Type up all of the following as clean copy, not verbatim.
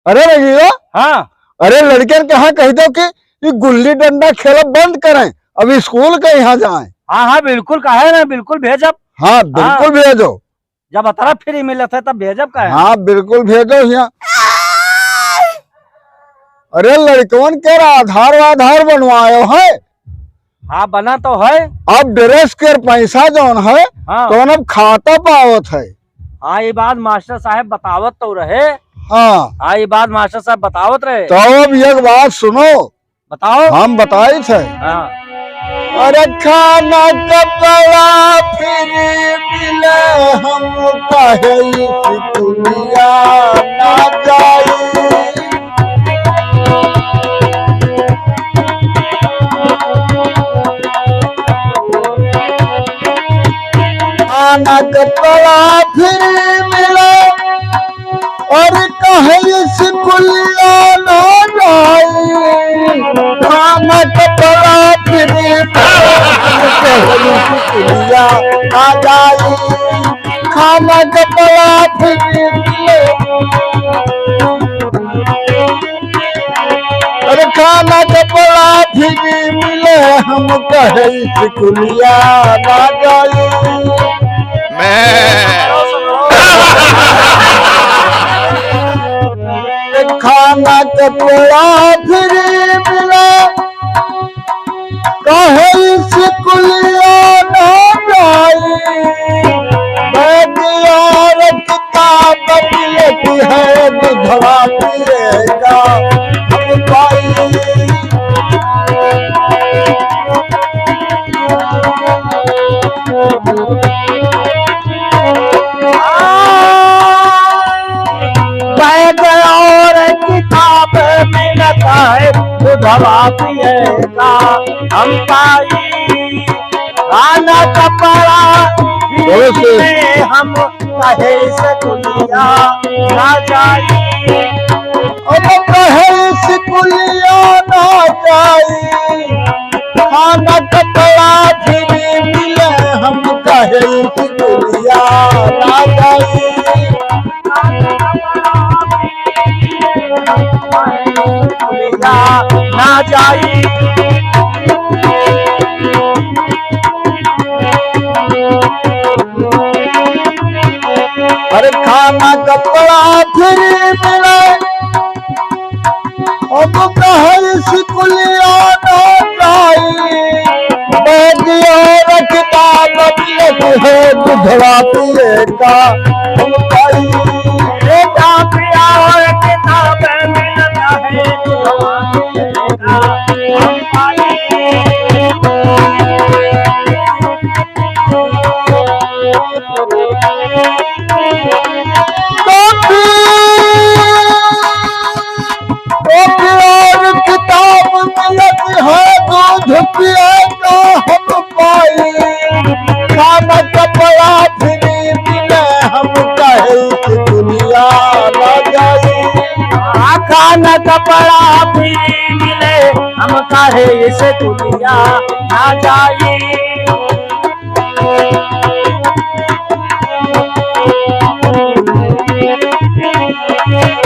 अरे रंगीला, हाँ अरे लड़के कहाँ कह दो कि ये गुल्ली डंडा खेल बंद करें, अभी स्कूल के यहाँ जाएं। हाँ हाँ बिल्कुल कहे ना, बिल्कुल भेजब। हाँ बिल्कुल भेजो। जब अतरा फ्री मिलत है तब भेजब कहे। हाँ बिल्कुल भेजो यहाँ। अरे लड़कवन के आधार बनवायो है। हाँ बना तो है। अब ड्रेस के पैसा जौन है हाँ तो अब खाता पावत है। हाँ ये बात मास्टर साहब बतावत तो रहे। हाँ हाँ ये बात मास्टर साहब बतावत रहे। तो अब एक बात सुनो, बताओ। हम बताई थे। हाँ अरे खाना कपड़ा फिर मिले हम कहे दुनिया ना जाई। खाना कपड़ा फिर मिले और कहे स्कूलिया ना जाई। खाना कपड़ा फिर स्कूलिया ना जाई। खाना कपड़ा फिर मिले, अरे खाना कपड़ा फिर मिले हम कहे स्कूलिया ना जाई। खाना कपड़ा फिर मिला कहे स्कूलिया ना जाई। बैदियार किताब मिलती है बुधवा पिएगा हम पाई। और किताब मिलता है बुधवा पिएगा हम पाई। खाना कपड़ा मिले हम कहे स्कूलिया ना जाई। अब कहे स्कूलिया ना जाई। खाना कपड़ा फिर मिले हम कहे स्कूलिया ना जाई। ना जाई। अरे खाना कपड़ा फिर मिले अब कहे स्कूलिया ना जाई। बैदियार किताब मिलती है बुधवा पिएगा हम पाई। किताब मिलता है बुधवा पिएगा हम पाई। और किताब मिलती है दूध पिएगा हम पाई। खाना कपड़ा फिर मिले हम कहे दुनिया ना जाई। खाना कपड़ा भी मिले हम कहे इसे दुनिया ना जाई।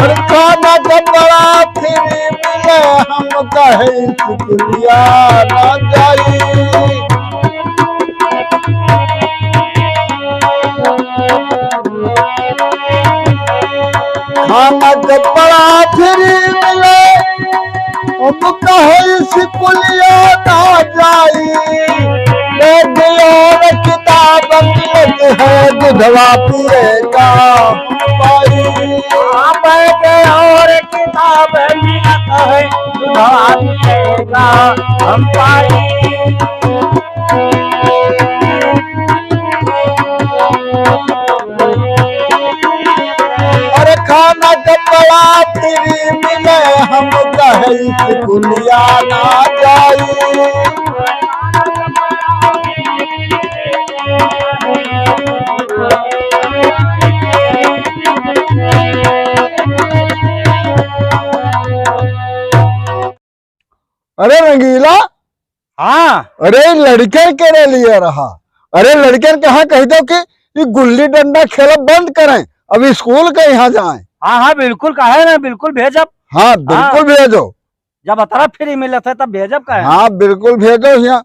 और खाना कपड़ा फिर मिले हम कहे दुनिया ना जाई। खाना कपड़ा फिर मिले अब कहे स्कूलिया ना जाई। बैदियार किताब मिलती है बुधवा पिएगा पाई। और किताब मिलता है बुधवा पिएगा हम पाई। अरे खाना कपड़ा फिर मिले हम कहे स्कूलिया ना जाई। अरे रंगीला, हाँ अरे लड़के के लिए रहा। अरे लड़के कहाँ कह दो कि ये गुल्ली डंडा खेल बंद करें, अभी स्कूल के यहाँ जाएं। हाँ हाँ बिल्कुल काहे ना, बिल्कुल भेजब। हाँ बिल्कुल भेजो। जब अतरा फ्री मिलत है तब भेजब काहे। हाँ बिल्कुल भेजो यहाँ।